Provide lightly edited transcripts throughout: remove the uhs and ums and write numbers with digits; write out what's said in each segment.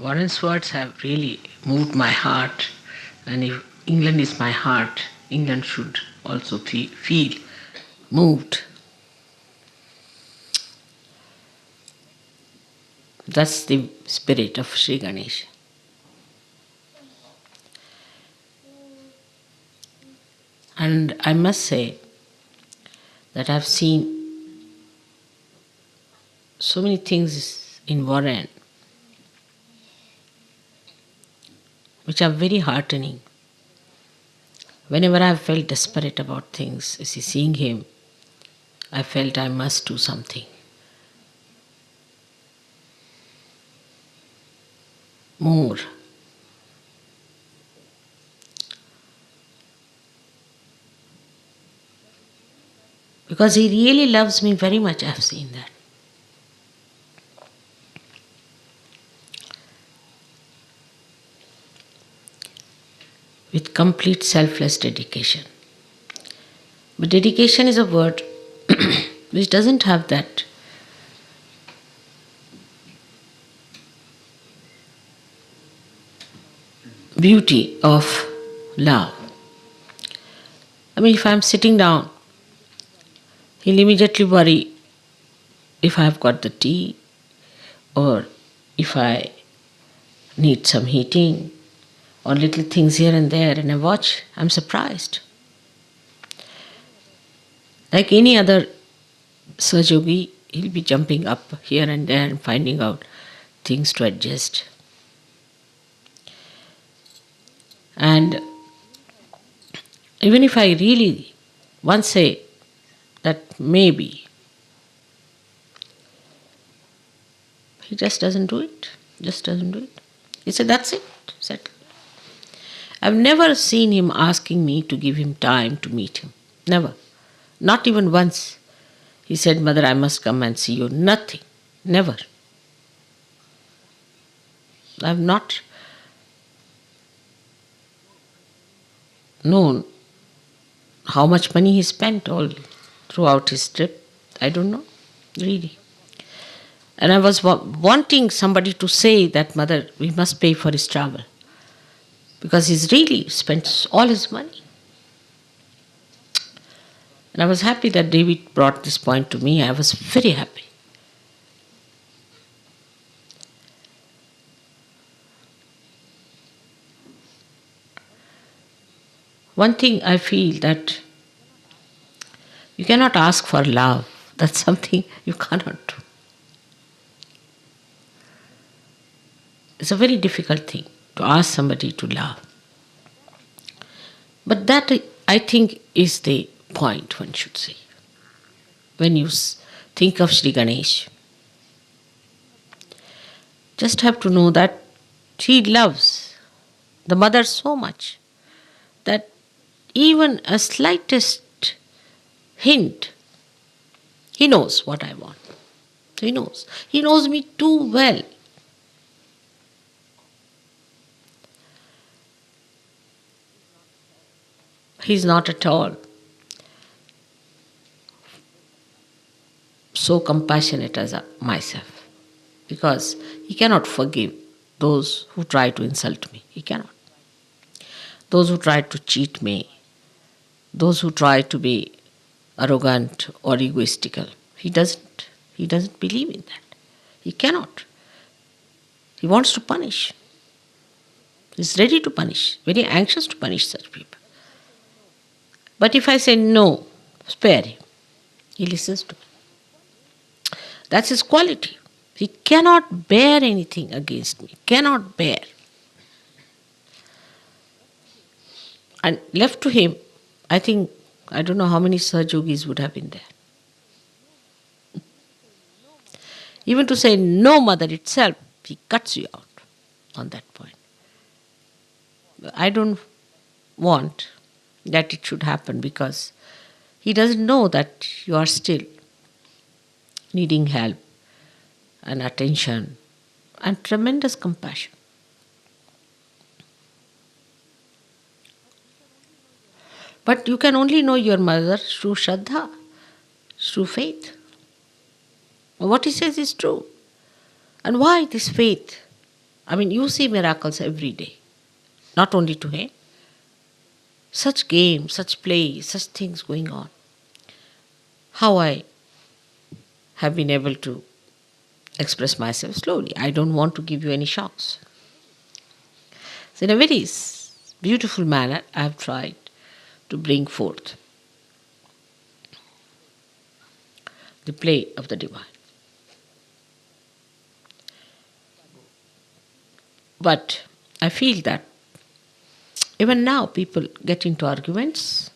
Warren's words have really moved my heart, and if England is my heart, England should also feel moved. That's the spirit of Sri Ganesha. And I must say that I've seen so many things in Warren which are very heartening. Whenever I felt desperate about things, seeing him, I felt I must do something more. Because he really loves me very much, I've seen that. With complete selfless dedication. But dedication is a word which doesn't have that beauty of love. I mean, if I'm sitting down, he'll immediately worry if I've got the tea or if I need some heating or little things here and there, and I watch, I'm surprised. Like any other Sahajogi, he'll be jumping up here and there and finding out things to adjust. And even if I really once say that maybe, he just doesn't do it. Just doesn't do it. He said, that's it, settled. I've never seen him asking me to give him time to meet him. Never. Not even once. He said, Mother, I must come and see you. Nothing. Never. I've not known how much money he spent all throughout his trip. I don't know, really. And I was wanting somebody to say that, Mother, we must pay for his travel. Because he's really spent all his money. And I was happy that David brought this point to me. I was very happy. One thing I feel that you cannot ask for love. That's something you cannot do. It's a very difficult thing to ask somebody to love. But that, I think, is the point, one should say. When you think of Sri Ganesh, just have to know that he loves the mother so much that even a slightest hint, he knows what I want. He knows. He knows me too well. He's not at all so compassionate as myself, because he cannot forgive those who try to insult me. He cannot. Those who try to cheat me, those who try to be arrogant or egoistical. He doesn't believe in that. He cannot. He wants to punish. He's ready to punish, very anxious to punish such people. But if I say no, spare him, he listens to me. That's his quality. He cannot bear anything against me. Cannot bear. And left to him, I think, I don't know how many Sahajogis would have been there. Even to say no, Mother itself, he cuts you out on that point. I don't want that it should happen, because he doesn't know that you are still needing help and attention and tremendous compassion. But you can only know your mother through Shraddha, through faith. What he says is true. And why this faith? I mean, you see miracles every day, not only to him. Such games, such play, such things going on. How I have been able to express myself slowly. I don't want to give you any shocks. So, in a very beautiful manner, I have tried to bring forth the play of the divine. But I feel that even now people get into arguments.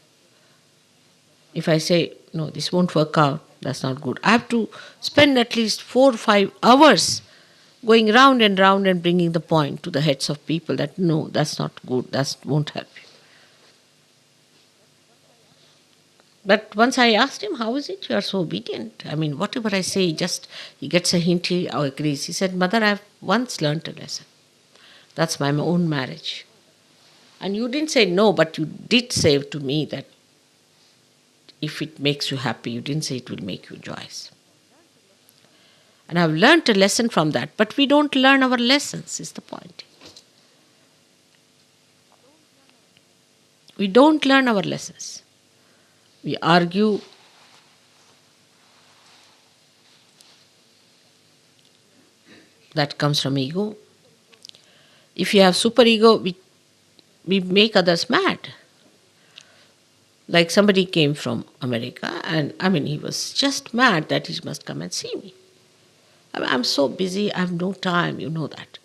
If I say, no, this won't work out, that's not good, I have to spend at least 4 or 5 hours going round and bringing the point to the heads of people that no, that's not good, that won't help you. But once I asked him, how is it you are so obedient? I mean, whatever I say, just he gets a hint, he agrees. He said, Mother, I've once learnt a lesson. That's my own marriage. And you didn't say no, but you did say to me that if it makes you happy, you didn't say it will make you joyous. And I've learnt a lesson from that, but we don't learn our lessons, is the point. We don't learn our lessons. We argue. That comes from ego. If you have superego, we make others mad. Like somebody came from America and I mean he was just mad that he must come and see me. I mean, I'm so busy, I have no time, you know that.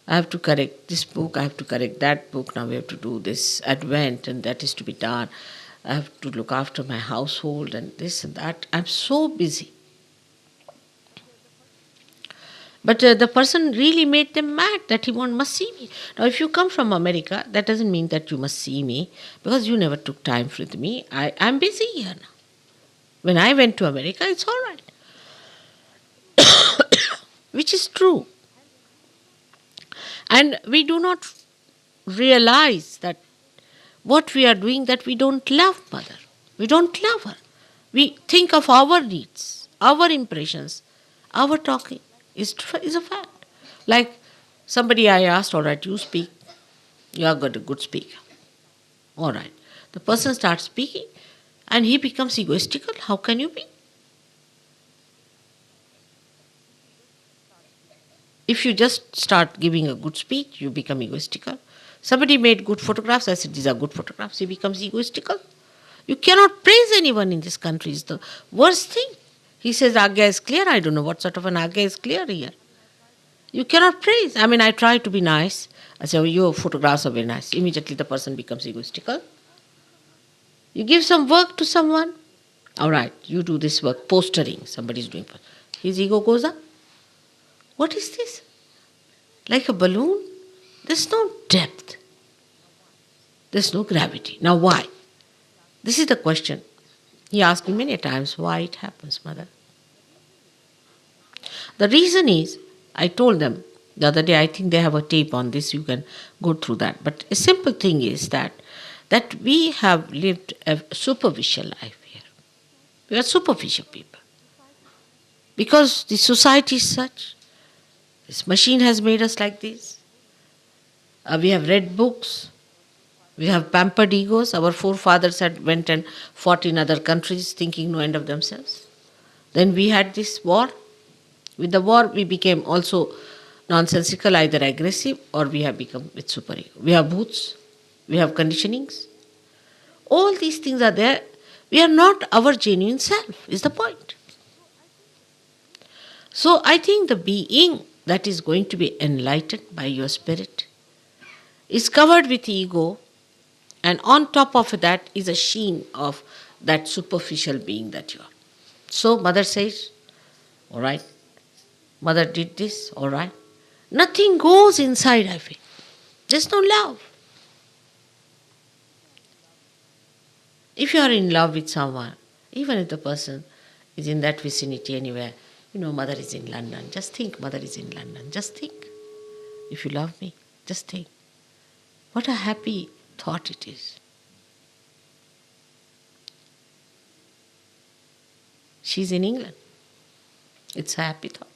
I have to correct this book, I have to correct that book, now we have to do this Advent and that is to be done. I have to look after my household and this and that. I'm so busy. But the person really made them mad that he must see me. Now, if you come from America, that doesn't mean that you must see me because you never took time with me. I'm busy here now. When I went to America, it's all right. Which is true. And we do not realize that what we are doing, that we don't love Mother. We don't love her. We think of our needs, our impressions, our talking is a fact. Like somebody I asked, all right, you speak, you are a good speaker. All right. The person starts speaking and he becomes egoistical. How can you be? If you just start giving a good speech, you become egoistical. Somebody made good photographs, I said, these are good photographs. He becomes egoistical. You cannot praise anyone in this country, it's the worst thing. He says, Agya is clear. I don't know what sort of an Agya is clear here. You cannot praise. I mean, I try to be nice. I say, oh, your photographs are very nice. Immediately the person becomes egoistical. You give some work to someone. All right, you do this work, postering. Somebody is doing. His ego goes up. What is this? Like a balloon? There's no depth. There's no gravity. Now why? This is the question. He asked me many times why it happens, Mother. The reason is, I told them the other day, I think they have a tape on this, you can go through that. But a simple thing is that we have lived a superficial life here. We are superficial people. Because the society is such. This machine has made us like this. We have read books. We have pampered egos. Our forefathers had went and fought in other countries thinking no end of themselves. Then we had this war. With the war, we became also nonsensical, either aggressive or we have become with superego. We have boots. We have conditionings. All these things are there. We are not our genuine self, is the point. So I think the being that is going to be enlightened by your spirit is covered with ego, and on top of that is a sheen of that superficial being that you are. So Mother says, all right, Mother did this, all right. Nothing goes inside, I feel. There's no love. If you are in love with someone, even if the person is in that vicinity anywhere, you know, Mother is in London, just think Mother is in London, just think. If you love me, just think. What a happy thought it is. She's in England. It's a happy thought.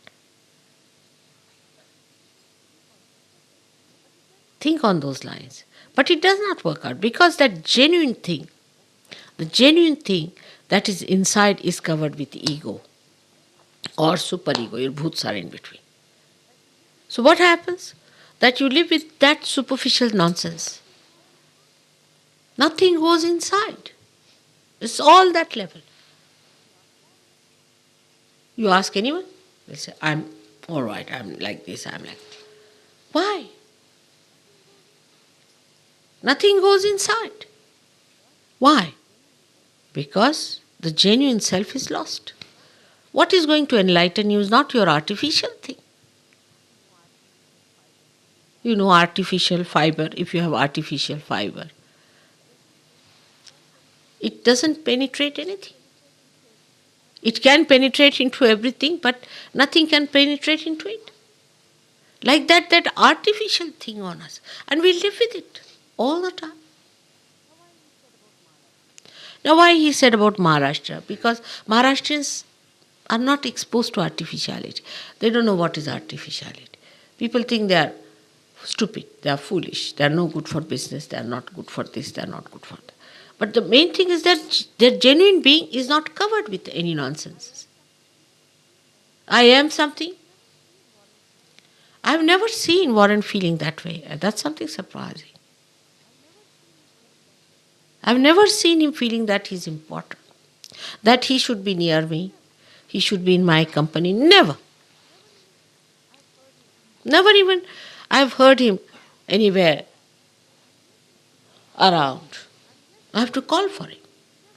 Think on those lines. But it does not work out because that the genuine thing that is inside is covered with ego or superego. Your bhoots are in between. So what happens? That you live with that superficial nonsense. Nothing goes inside. It's all that level. You ask anyone, they'll say, I'm all right, I'm like this, I'm like that. Why? Nothing goes inside. Why? Because the genuine self is lost. What is going to enlighten you is not your artificial thing. You know, artificial fiber, if you have artificial fiber, it doesn't penetrate anything. It can penetrate into everything, but nothing can penetrate into it. Like that artificial thing on us. And we live with it all the time. Now, why he said about Maharashtra? Because Maharashtrians are not exposed to artificiality. They don't know what is artificiality. People think they are stupid, they are foolish, they are no good for business, they are not good for this, they are not good for that. But the main thing is that their genuine being is not covered with any nonsense. I am something. I have never seen Warren feeling that way. That's something surprising. I've never seen him feeling that he's important, that he should be near me, he should be in my company. Never. Never even I've heard him anywhere around. I have to call for him.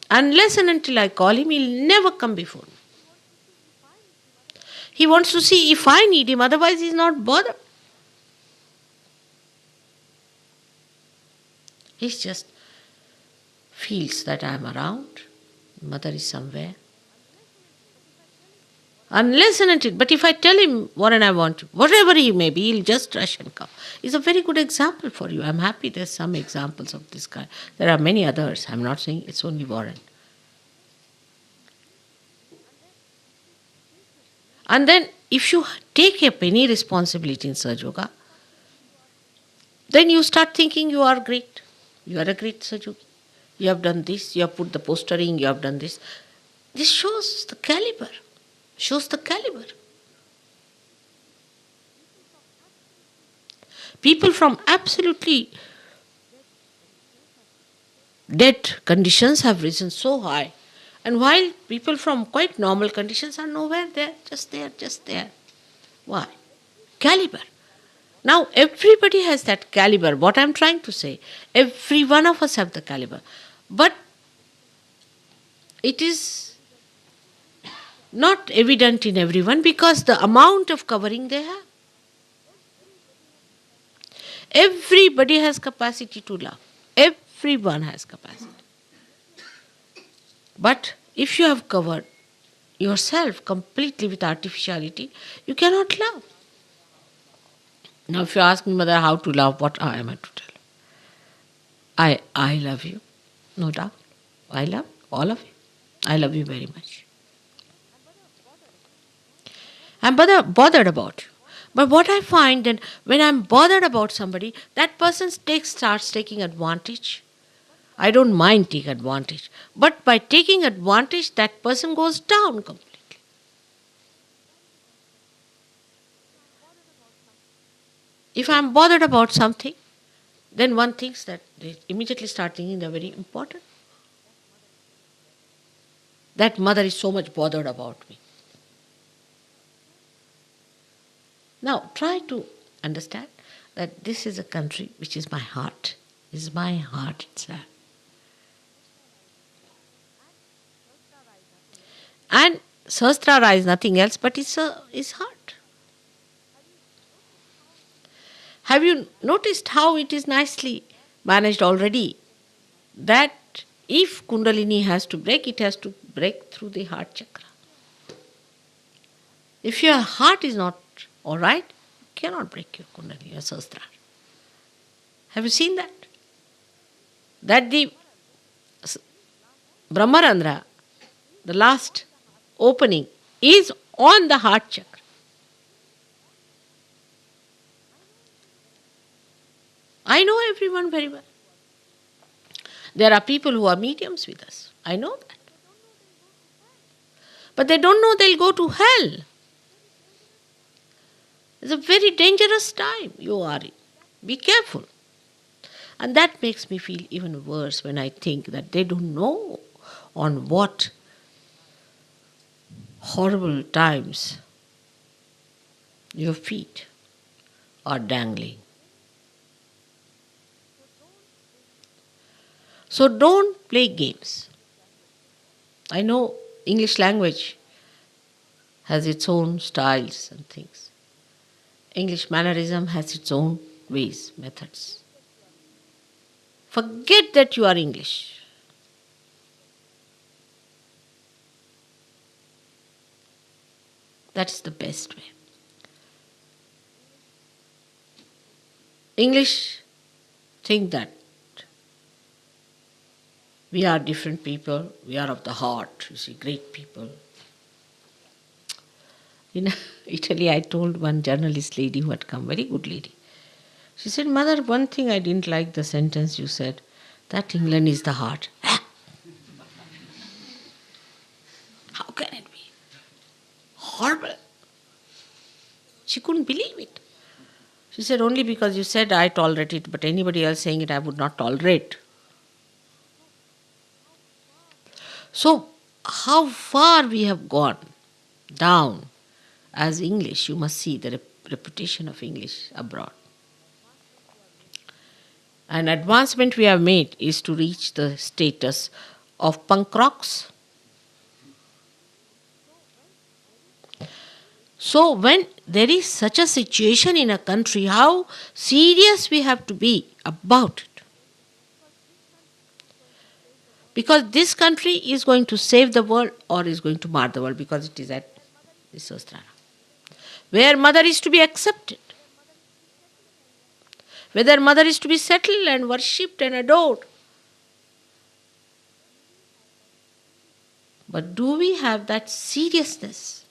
Unless and until I call him, he'll never come before me. He wants to see if I need him, otherwise he's not bothered. He just feels that I'm around, mother is somewhere. Unless and until, but if I tell him, Warren, I want you, whatever he may be, he'll just rush and come. It's a very good example for you. I'm happy there's some examples of this kind. There are many others. I'm not saying it's only Warren. And then, if you take up any responsibility in Sahaja Yoga, then you start thinking you are great. You are a great Sahaja Yogi. You have done this, you have put the postering, you have done this. This shows the caliber. People from absolutely dead conditions have risen so high. And while people from quite normal conditions are nowhere there, just there. Why? Caliber. Now, everybody has that caliber. What I'm trying to say, every one of us have the caliber. But it is not evident in everyone because the amount of covering they have. Everybody has capacity to love. Everyone has capacity. But if you have covered yourself completely with artificiality, you cannot love. Now, if you ask me, Mother, how to love, what am I to tell? I love you, no doubt. I love all of you. I love you very much. I'm bothered about you. But what I find then, when I'm bothered about somebody, that person starts taking advantage. I don't mind taking advantage. But by taking advantage, that person goes down completely. If I'm bothered about something, then one thinks that they immediately start thinking they're very important. That mother is so much bothered about me. Now, try to understand that this is a country which is my heart. This is my heart itself. And Sahasrara is nothing else but his heart. Have you noticed how it is nicely managed already? That if Kundalini has to break, it has to break through the heart chakra. If your heart is not all right, you cannot break your Kundalini, your Sahasrara. Have you seen that? That the Brahmarandra, the last opening, is on the heart chakra. I know everyone very well. There are people who are mediums with us. I know that. But they don't know they'll go to hell. It's a very dangerous time you are in. Be careful. And that makes me feel even worse when I think that they don't know on what horrible times your feet are dangling. So don't play games. I know English language has its own styles and things. English mannerism has its own ways, methods. Forget that you are English. That's the best way. English think that we are different people, we are of the heart, you see, great people. In Italy, I told one journalist lady who had come, very good lady. She said, Mother, one thing I didn't like the sentence you said, that England is the heart. How can it be? Horrible. She couldn't believe it. She said, only because you said I tolerate it, but anybody else saying it I would not tolerate. So, how far we have gone down as English, you must see the reputation of English abroad. An advancement we have made is to reach the status of punk rocks. So when there is such a situation in a country, how serious we have to be about it. Because this country is going to save the world or is going to mar the world because it is at Viswasthana. Where mother is to be accepted. Whether mother is to be settled and worshipped and adored. But do we have that seriousness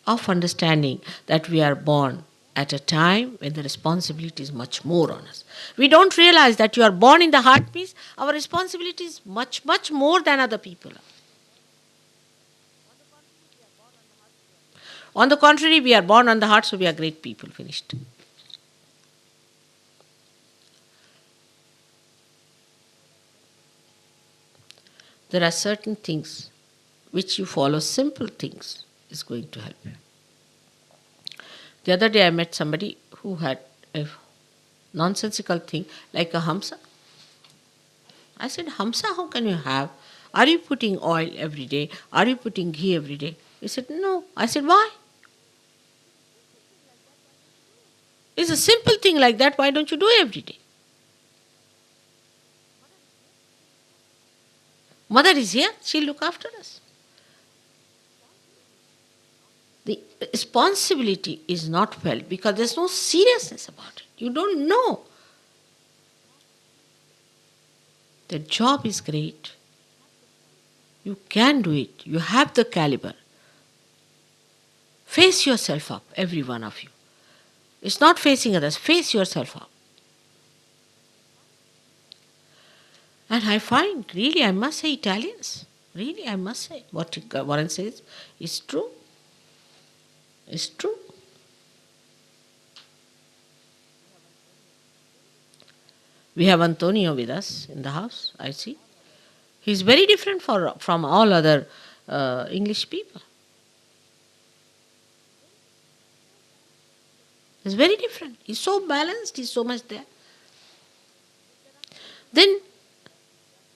of understanding that we are born at a time when the responsibility is much more on us? We don't realize that you are born in the heart means our responsibility is much, much more than other people. On the contrary, we are born on the heart, so we are great people. Finished. There are certain things which you follow, simple things is going to help you. The other day I met somebody who had a nonsensical thing like a hamsa. I said, Hamsa, how can you have? Are you putting oil every day? Are you putting ghee every day? He said, no. I said, why? It's a simple thing like that. Why don't you do it every day? Mother is here. She'll look after us. The responsibility is not felt because there's no seriousness about it. You don't know. The job is great. You can do it. You have the caliber. Face yourself up, every one of you. It's not facing others. Face yourself up. And I find, really, I must say, Italians, really, I must say, what Warren says is true. It's true. We have Antonio with us in the house, I see. He's very different from all other English people. He's very different. He's so balanced, he's so much there. Then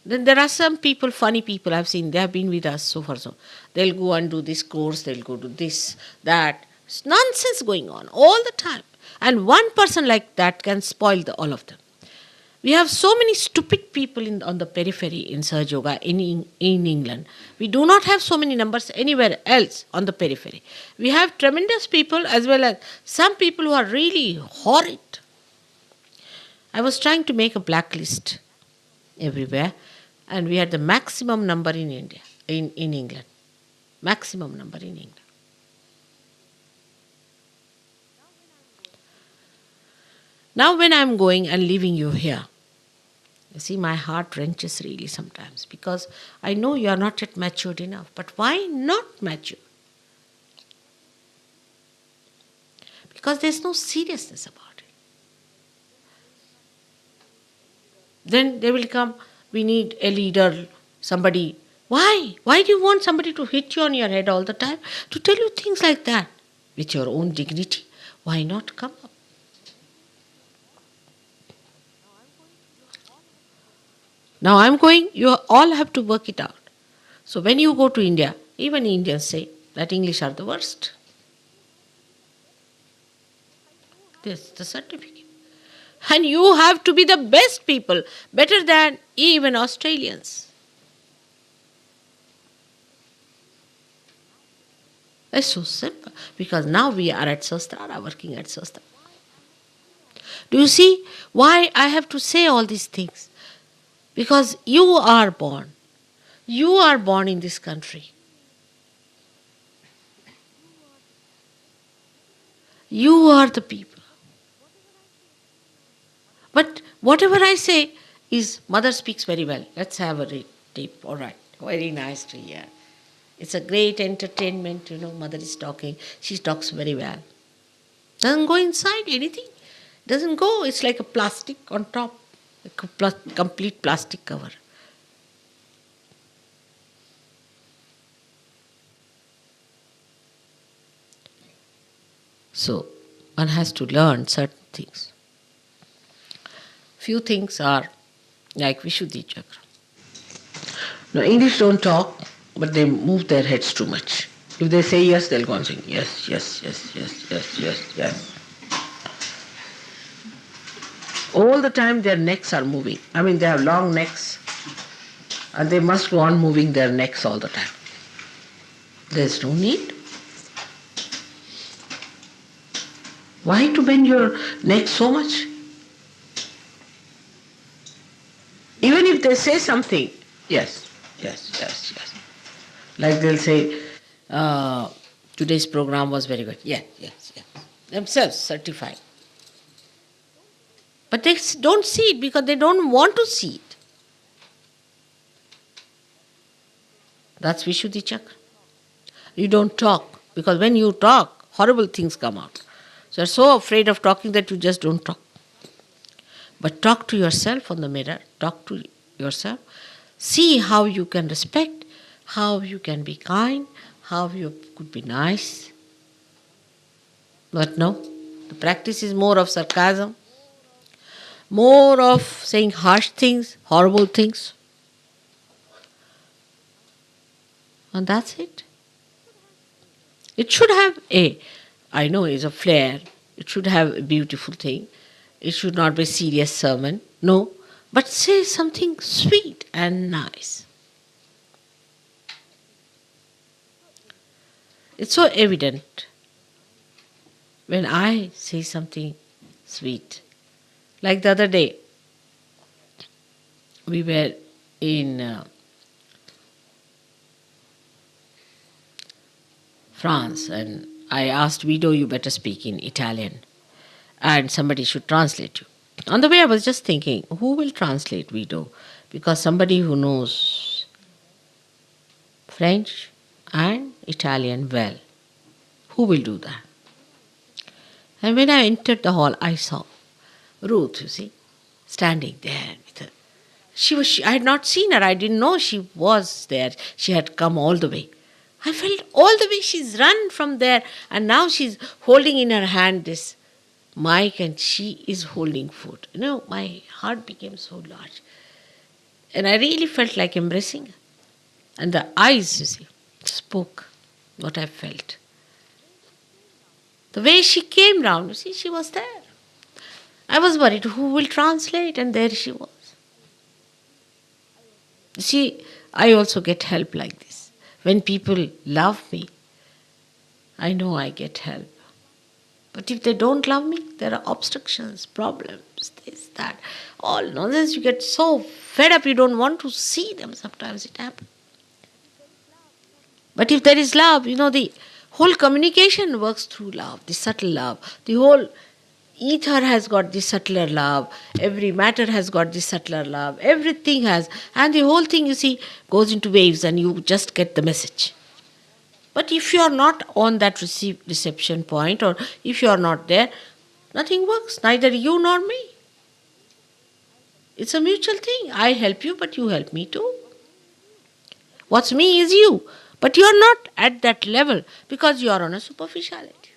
there are some people, funny people I've seen, they have been with us so far so. They'll go and do this course, they'll go to this, that. It's nonsense going on all the time. And one person like that can spoil all of them. We have so many stupid people on the periphery in Sahaja Yoga in England. We do not have so many numbers anywhere else on the periphery. We have tremendous people as well as some people who are really horrid. I was trying to make a blacklist everywhere, and we had the maximum number in India, in England. Maximum number in England. Now when I'm going and leaving you here, you see, my heart wrenches really sometimes because I know you are not yet matured enough. But why not mature? Because there's no seriousness about it. Then they will come, we need a leader, somebody. Why? Why do you want somebody to hit you on your head all the time? To tell you things like that with your own dignity? Why not come up? Now I'm going, you all have to work it out. So when you go to India, even Indians say that English are the worst. This is the certificate. And you have to be the best people, better than even Australians. It's so simple. Because now we are at Sastra, working at Sastra. Do you see why I have to say all these things? Because you are born. You are born in this country. You are the people. But whatever I say is, mother speaks very well. Let's have a tape. All right. Very nice to hear. It's a great entertainment, mother is talking. She talks very well. Doesn't go inside anything. Doesn't go. It's like a plastic on top. A complete plastic cover. So, one has to learn certain things. Few things are like Vishuddhi Chakra. Now, English don't talk, but they move their heads too much. If they say yes, they'll go and sing yes, yes, yes, yes, yes, yes, yes. All the time their necks are moving. I mean, they have long necks and they must go on moving their necks all the time. There's no need. Why to bend your neck so much? Even if they say something, yes, yes, yes, yes. Like they'll say, today's program was very good. Yes, yes, yes. Themselves certified. But they don't see it because they don't want to see it. That's Vishuddhi Chakra. You don't talk because when you talk, horrible things come out. So you're so afraid of talking that you just don't talk. But talk to yourself on the mirror. Talk to yourself. See how you can respect, how you can be kind, how you could be nice. But no, the practice is more of sarcasm, more of saying harsh things, horrible things. And that's it. It should have I know it's a flair, it should have a beautiful thing. It should not be a serious sermon. No, but say something sweet and nice. It's so evident when I say something sweet. Like the other day, we were in France and I asked Vido, you better speak in Italian and somebody should translate you. On the way I was just thinking, who will translate Vido? Because somebody who knows French and Italian well, who will do that? And when I entered the hall, I saw Ruth, you see, standing there with her. I had not seen her. I didn't know she was there. She had come all the way. I felt all the way she's run from there and now she's holding in her hand this mic and she is holding food. My heart became so large. And I really felt like embracing her. And the eyes, you see, spoke what I felt. The way she came round, you see, she was there. I was worried, who will translate? And there she was. You see, I also get help like this. When people love me, I know I get help. But if they don't love me, there are obstructions, problems, this, that, all nonsense. You get so fed up, you don't want to see them. Sometimes it happens. But if there is love, the whole communication works through love, the subtle love, the whole ether has got this subtler love, every matter has got this subtler love, everything has, and the whole thing, you see, goes into waves and you just get the message. But if you are not on that reception point, or if you are not there, nothing works, neither you nor me. It's a mutual thing. I help you, but you help me too. What's me is you. But you are not at that level because you are on a superficiality.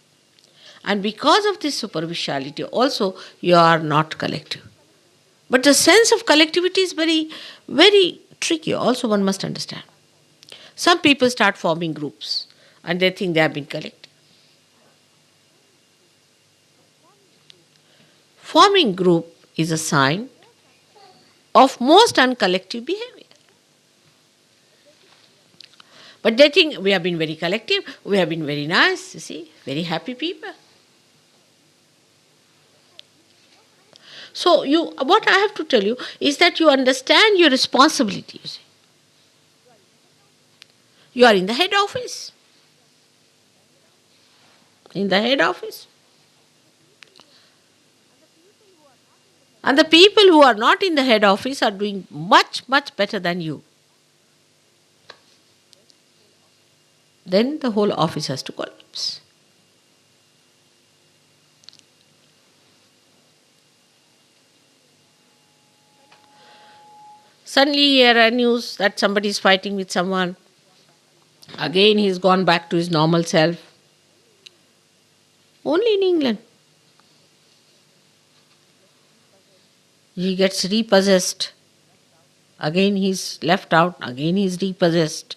And because of this superficiality, also, you are not collective. But the sense of collectivity is very, very tricky, also, one must understand. Some people start forming groups and they think they have been collective. Forming group is a sign of most uncollective behavior. But they think we have been very collective, we have been very nice, you see, very happy people. So what I have to tell you is that you understand your responsibility, you see. You are in the head office. In the head office. And the people who are not in the head office are doing much, much better than you. Then the whole office has to collapse. Suddenly you hear a news that somebody is fighting with someone. Again he's gone back to his normal self. Only in England. He gets repossessed. Again he's left out. Again he's repossessed.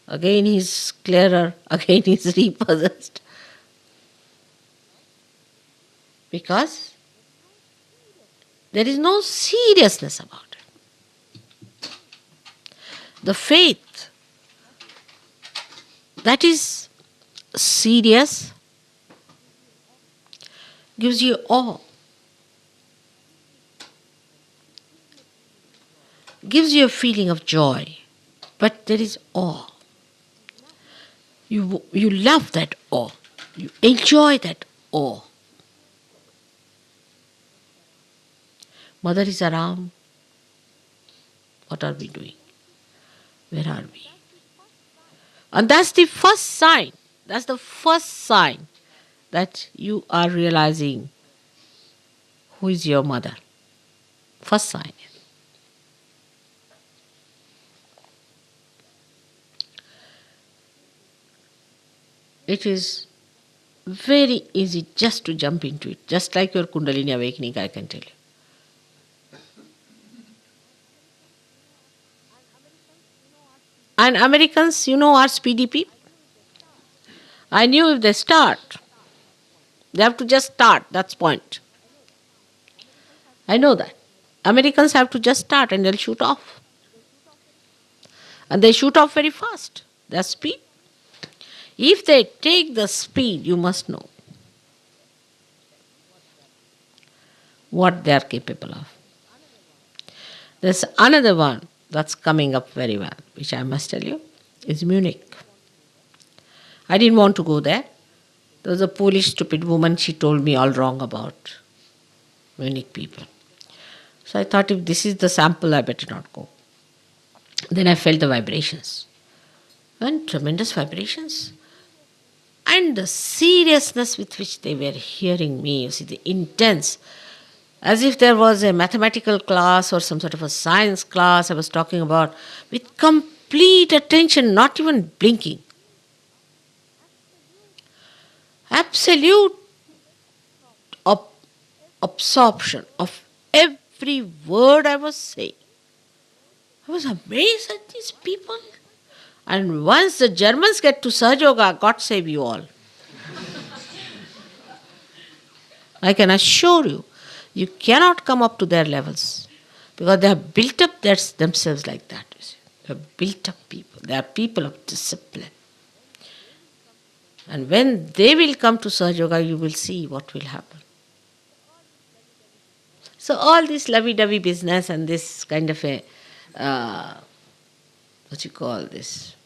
Again he's clearer. Again he's repossessed. Because there is no seriousness about it. The faith that is serious gives you awe. Gives you a feeling of joy. But there is awe. You love that awe. You enjoy that awe. Mother is around. What are we doing? Where are we? And that's the first sign. That's the first sign that you are realizing who is your mother. First sign. It is very easy just to jump into it, just like your Kundalini awakening, I can tell you. And Americans, are speedy people. I knew if they start, they have to just start, that's point. I know that. Americans have to just start and they'll shoot off. And they shoot off very fast. Their speed. If they take the speed, you must know what they are capable of. There's another one that's coming up very well, which I must tell you, is Munich. I didn't want to go there. There was a Polish stupid woman, she told me all wrong about Munich people. So I thought if this is the sample, I better not go. Then I felt the vibrations. And tremendous vibrations. And the seriousness with which they were hearing me, you see, the intense, as if there was a mathematical class or some sort of a science class I was talking about, with complete attention, not even blinking. Absolute absorption of every word I was saying. I was amazed at these people. And once the Germans get to Sahaja Yoga, God save you all. I can assure you, you cannot come up to their levels because they have built up themselves like that. You see. They have built up people. They are people of discipline. And when they will come to Sahaja Yoga, you will see what will happen. So all this lovey-dovey business and this kind of a, what you call this?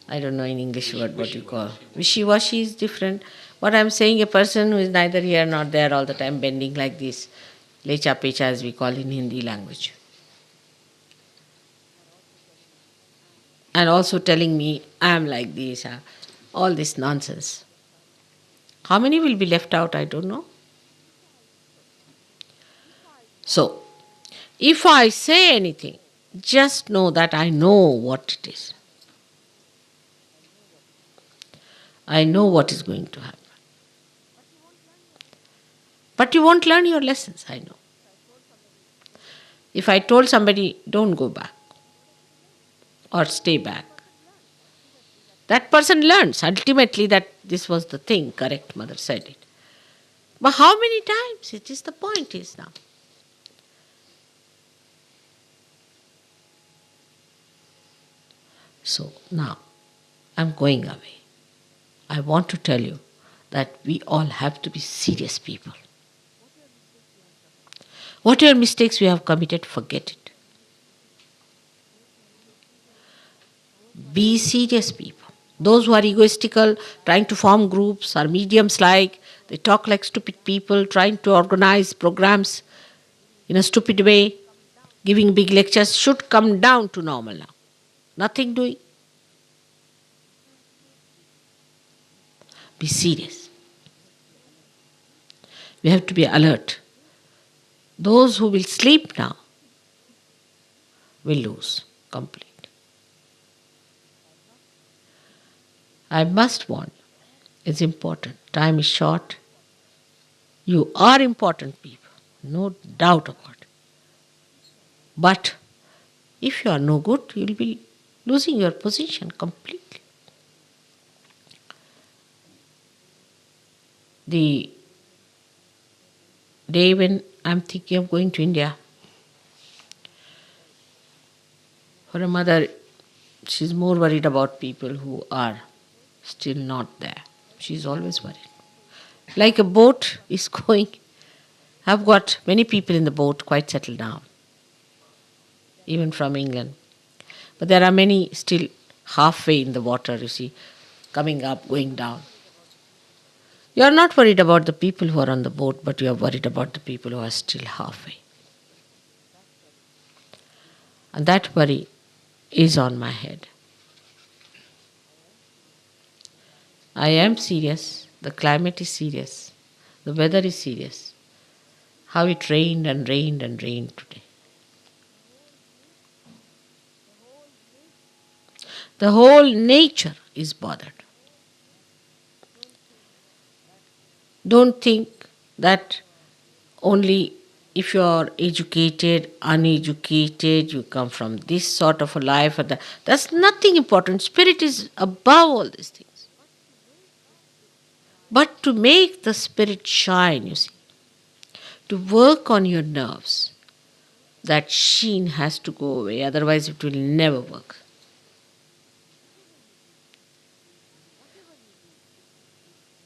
I don't know in English word what you call. Wishy-washy is different. What I'm saying, a person who is neither here nor there all the time bending like this, lecha pecha as we call in Hindi language, and also telling me I'm like this, all this nonsense. How many will be left out, I don't know. So, if I say anything, just know that I know what it is. I know what is going to happen. But you won't learn your lessons, I know. If I told somebody, don't go back or stay back, that person learns ultimately that this was the thing, correct, mother said it. But how many times? It is the point is now. So now I'm going away. I want to tell you that we all have to be serious people. Whatever mistakes we have committed, forget it. Be serious people. Those who are egoistical, trying to form groups, are mediums like, they talk like stupid people, trying to organize programs in a stupid way, giving big lectures, should come down to normal now. Nothing doing. Be serious. We have to be alert. Those who will sleep now will lose completely. I must warn you, it's important. Time is short. You are important people, no doubt about it. But if you are no good, you will be losing your position completely. The day when I'm thinking of going to India, for a mother, she's more worried about people who are still not there. She's always worried. Like a boat is going, I've got many people in the boat quite settled down, even from England. But there are many still halfway in the water, you see, coming up, going down. You are not worried about the people who are on the boat, but you are worried about the people who are still halfway. And that worry is on my head. I am serious. The climate is serious. The weather is serious. How it rained and rained and rained today. The whole nature is bothered. Don't think that only if you are educated, uneducated, you come from this sort of a life or that. That's nothing important. Spirit is above all these things. But to make the spirit shine, you see, to work on your nerves, that sheen has to go away, otherwise it will never work.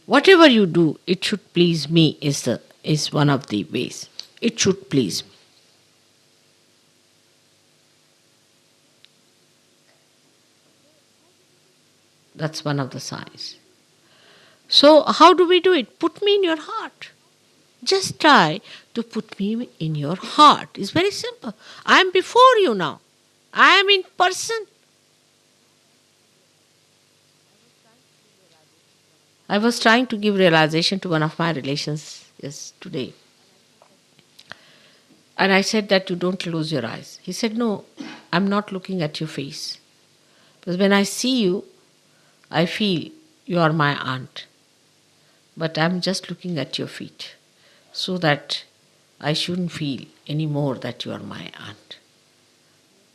Whatever you do, it should please me is one of the ways. It should please me. That's one of the signs. So how do we do it? Put me in your heart. Just try to put me in your heart. It's very simple. I am before you now. I am in person. I was trying to give realization to one of my relations today. And I said that you don't close your eyes. He said, no, I'm not looking at your face. Because when I see you, I feel you are my aunt. But I'm just looking at your feet so that I shouldn't feel any more that you are my aunt.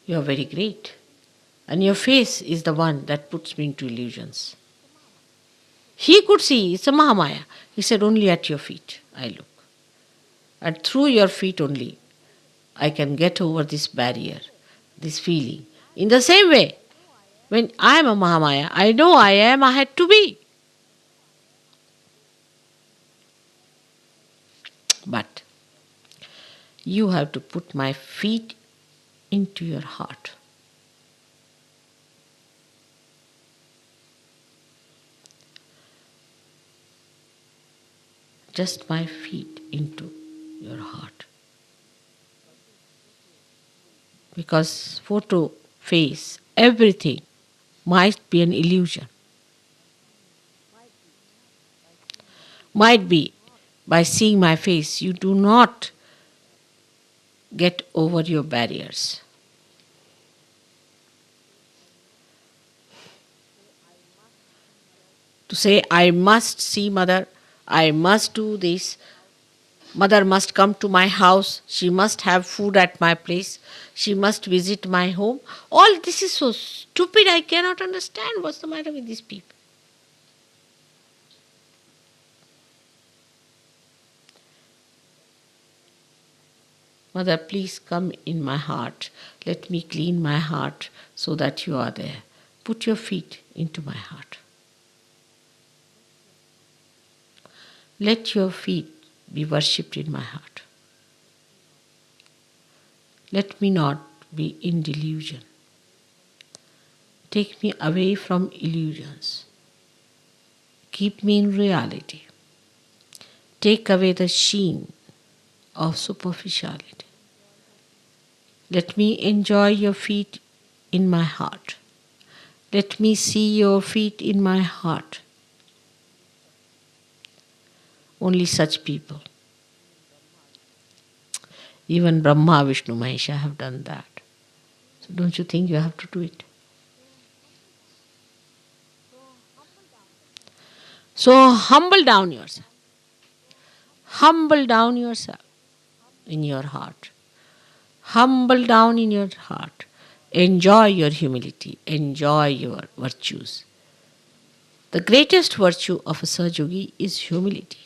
You are very great. And your face is the one that puts me into illusions. He could see, it's a Mahamaya. He said, only at your feet I look. And through your feet only, I can get over this barrier, this feeling. In the same way, when I am a Mahamaya, I know I am, I had to be. But you have to put my feet into your heart. just my feet into your heart. Because photo, face, everything might be an illusion. Might be by seeing my face, you do not get over your barriers. To say, I must see mother, I must do this, mother must come to my house, she must have food at my place, she must visit my home. All this is so stupid, I cannot understand what's the matter with these people. Mother, please come in my heart. Let me clean my heart so that you are there. Put your feet into my heart. Let your feet be worshipped in my heart. Let me not be in delusion. Take me away from illusions. Keep me in reality. Take away the sheen of superficiality. Let me enjoy your feet in my heart. Let me see your feet in my heart. Only such people. Even Brahma, Vishnu, Mahesha have done that. So don't you think you have to do it? So humble down yourself. Humble down yourself in your heart. Humble down in your heart. Enjoy your humility. Enjoy your virtues. The greatest virtue of a Sahajogi is humility.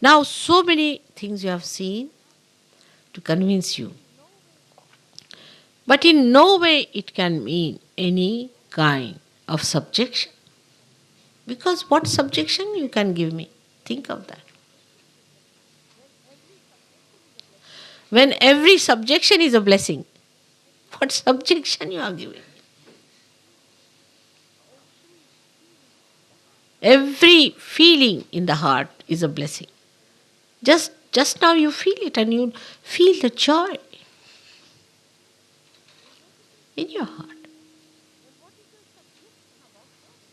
Now, so many things you have seen to convince you. But in no way it can mean any kind of subjection. Because what subjection you can give me? Think of that. When every subjection is a blessing, what subjection you are giving? Every feeling in the heart is a blessing. Just now you feel it and you feel the joy in your heart.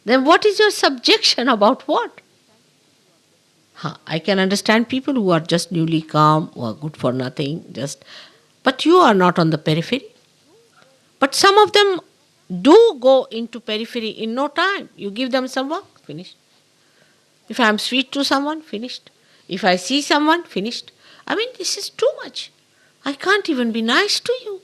Then what is your subjection about what? I can understand people who are just newly calm, who are good for nothing, but you are not on the periphery. But some of them do go into periphery in no time. You give them some work, finished. If I am sweet to someone, finished. If I see someone, finished. I mean, this is too much. I can't even be nice to you.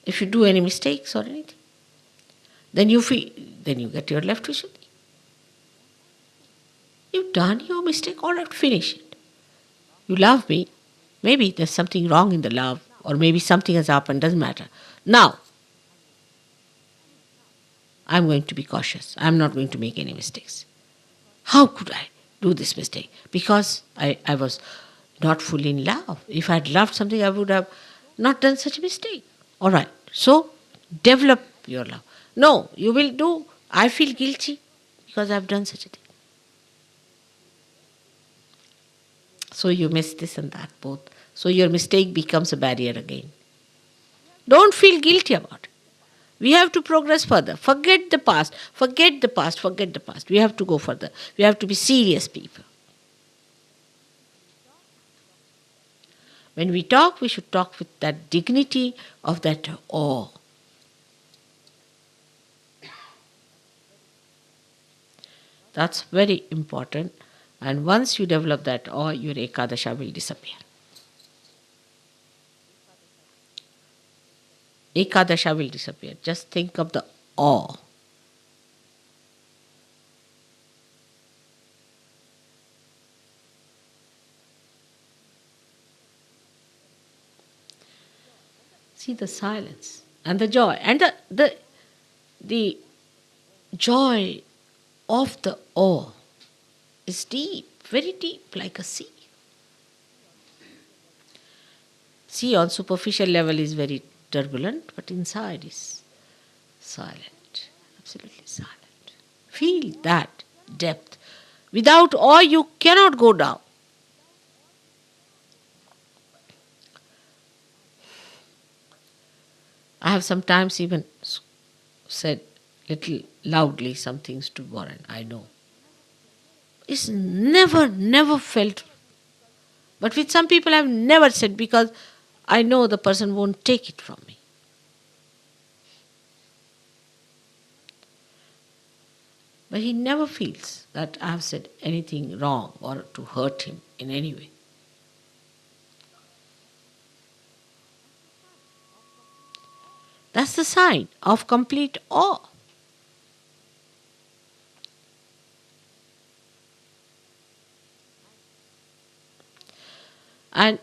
If you do any mistakes or anything, then you get your left Vishuddhi. You've done your mistake, all right, finish it. You love me, maybe there's something wrong in the love, or maybe something has happened, doesn't matter. Now, I'm going to be cautious. I'm not going to make any mistakes. How could I do this mistake? Because I was not fully in love. If I had loved something, I would have not done such a mistake. All right. So, develop your love. No, you will do. I feel guilty because I've done such a thing. So you miss this and that both. So your mistake becomes a barrier again. Don't feel guilty about it. We have to progress further. Forget the past. Forget the past. Forget the past. We have to go further. We have to be serious people. When we talk, we should talk with that dignity of that awe. That's very important. And once you develop that awe, your Ekadasha will disappear. Ekadasha will disappear. Just think of the awe. See the silence and the joy and the joy of the awe is deep, very deep, like a sea. See, on superficial level is very turbulent, but inside is silent, absolutely silent. Feel that depth. Without awe, you cannot go down. I have sometimes even said little loudly some things to Warren, I know. It's never felt. But with some people I've never said because I know the person won't take it from me. But he never feels that I have said anything wrong or to hurt him in any way. That's the sign of complete awe. And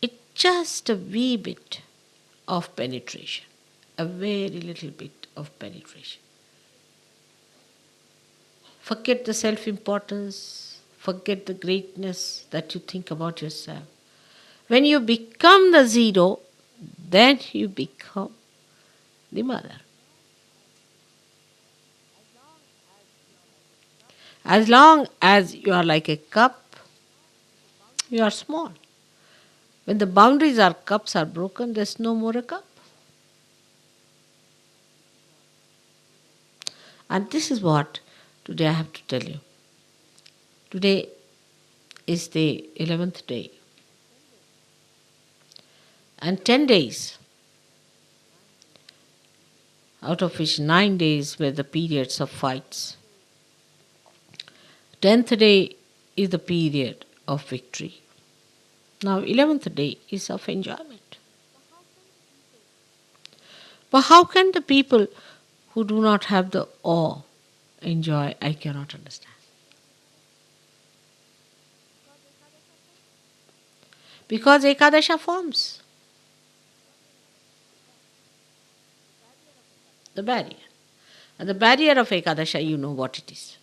it's just a wee bit of penetration, a very little bit of penetration. Forget the self importance, forget the greatness that you think about yourself. When you become the zero, then you become the mother. As long as you are like a cup, you are small. When the boundaries are cups are broken, there's no more a cup. And this is what today I have to tell you. Today is the 11th day. And 10 days, out of which 9 days were the periods of fights. 10th day is the period of victory. Now 11th day is of enjoyment. But how can the people who do not have the awe enjoy? I cannot understand. Because Ekadasha forms the barrier. And the barrier of Ekadasha, you know what it is.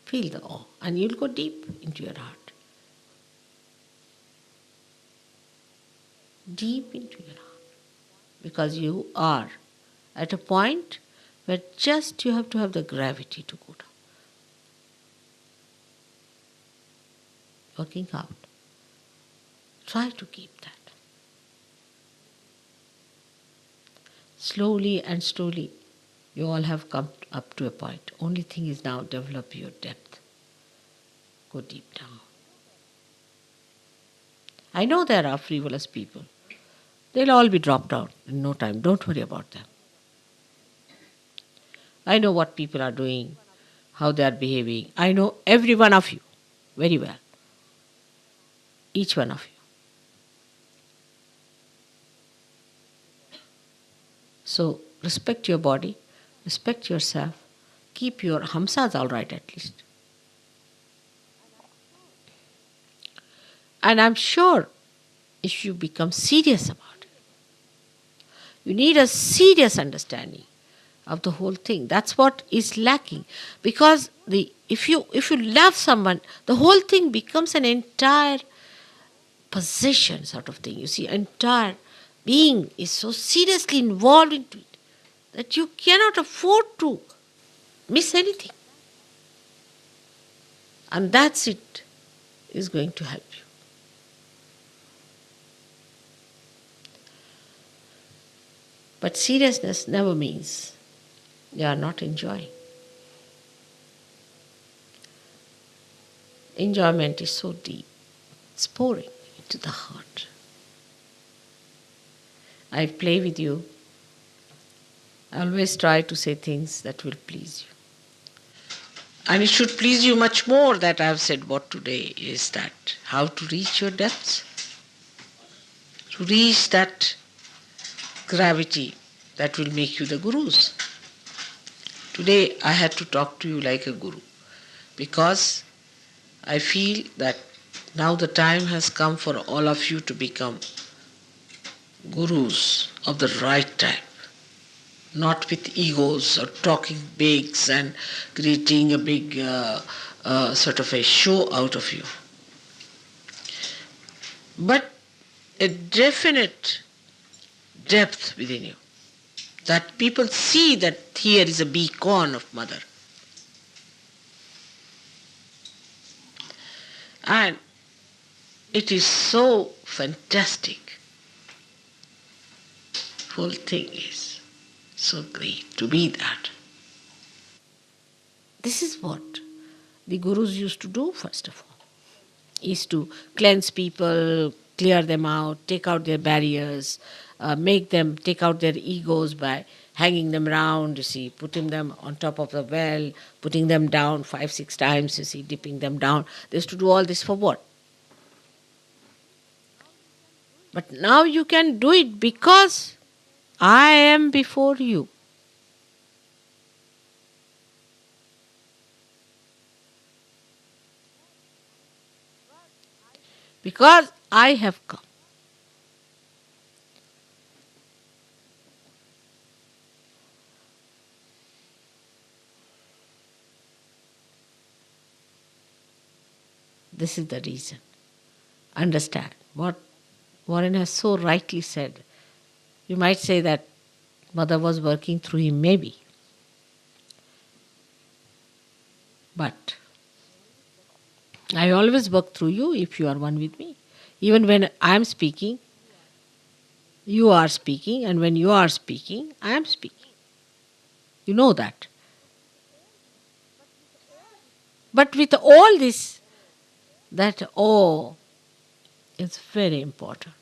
Feel the awe and you'll go deep into your heart. Deep into your heart. Because you are at a point where just you have to have the gravity to go down. Working out. Try to keep that. Slowly and slowly, you all have come up to a point. Only thing is now develop your depth. Go deep down. I know there are frivolous people. They'll all be dropped out in no time. Don't worry about them. I know what people are doing, how they are behaving. I know every one of you very well. Each one of you. So respect your body, respect yourself, keep your hamsas all right at least. And I'm sure if you become serious about it, you need a serious understanding of the whole thing. That's what is lacking. Because if you love someone, the whole thing becomes an entire possession sort of thing. You see, entire being is so seriously involved into it that you cannot afford to miss anything. And that's it is going to help you. But seriousness never means you are not enjoying. Enjoyment is so deep. It's pouring into the heart. I play with you. I always try to say things that will please you. And it should please you much more that I have said what today is that how to reach your depths. To reach that gravity that will make you the gurus. Today I had to talk to you like a guru because I feel that now the time has come for all of you to become gurus of the right type, not with egos or talking bigs and creating a big sort of a show out of you. but a definite depth within you. That people see that here is a beacon of mother. And it is so fantastic. Whole thing is so great to be that. This is what the gurus used to do first of all. Is to cleanse people, clear them out, take out their barriers, make them take out their egos by hanging them round, you see, putting them on top of the well, putting them down 5, 6 times, you see, dipping them down. They used to do all this for what? But now you can do it because I am before you. Because I have come. This is the reason. Understand what Warren has so rightly said. You might say that mother was working through him, maybe. But I always work through you if you are one with me. Even when I am speaking, you are speaking, and when you are speaking, I am speaking. You know that. But with all this, that awe is very important.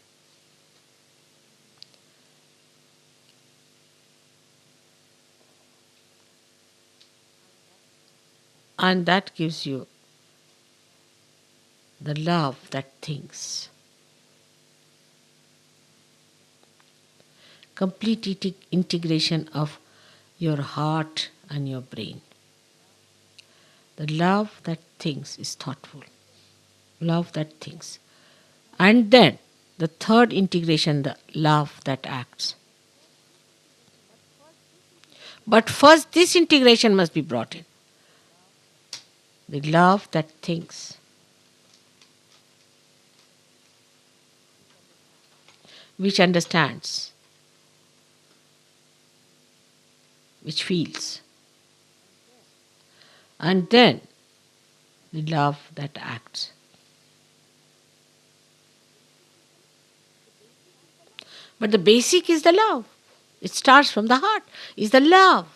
And that gives you the love that thinks. Complete integration of your heart and your brain. The love that thinks is thoughtful. Love that thinks. And then the third integration, the love that acts. But first, this integration must be brought in. The love that thinks. Which understands. Which feels. And then the love that acts. But the basic is the love. It starts from the heart. Is the love.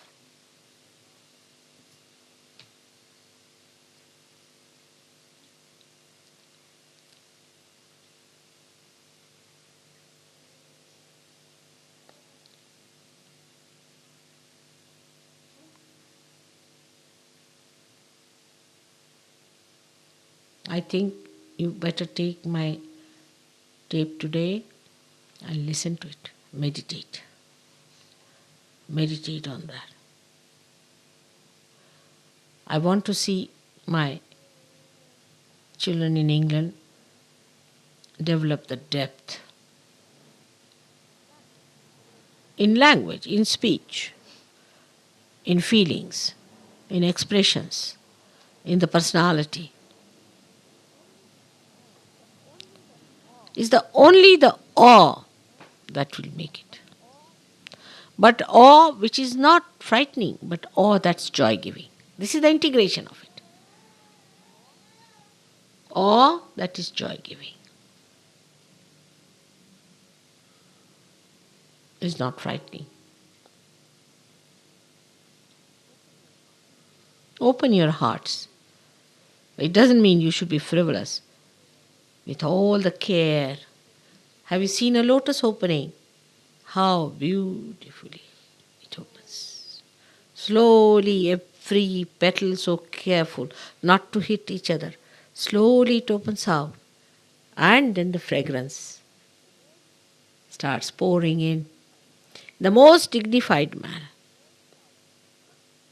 I think you better take my tape today and listen to it. Meditate. Meditate on that. I want to see my children in England develop the depth in language, in speech, in feelings, in expressions, in the personality. It's only the awe that will make it. But awe which is not frightening, but awe that's joy giving. This is the integration of it. Awe that is joy giving. Is not frightening. Open your hearts. It doesn't mean you should be frivolous. With all the care. Have you seen a lotus opening? How beautifully it opens. Slowly, every petal so careful not to hit each other. Slowly it opens out. And then the fragrance starts pouring in. The most dignified manner.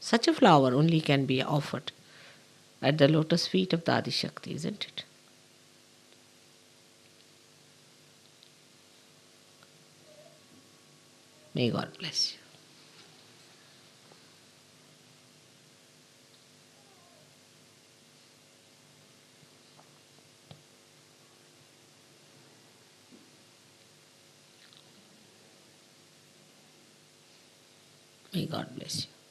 Such a flower only can be offered at the lotus feet of the Adi Shakti, isn't it? May God bless you. May God bless you.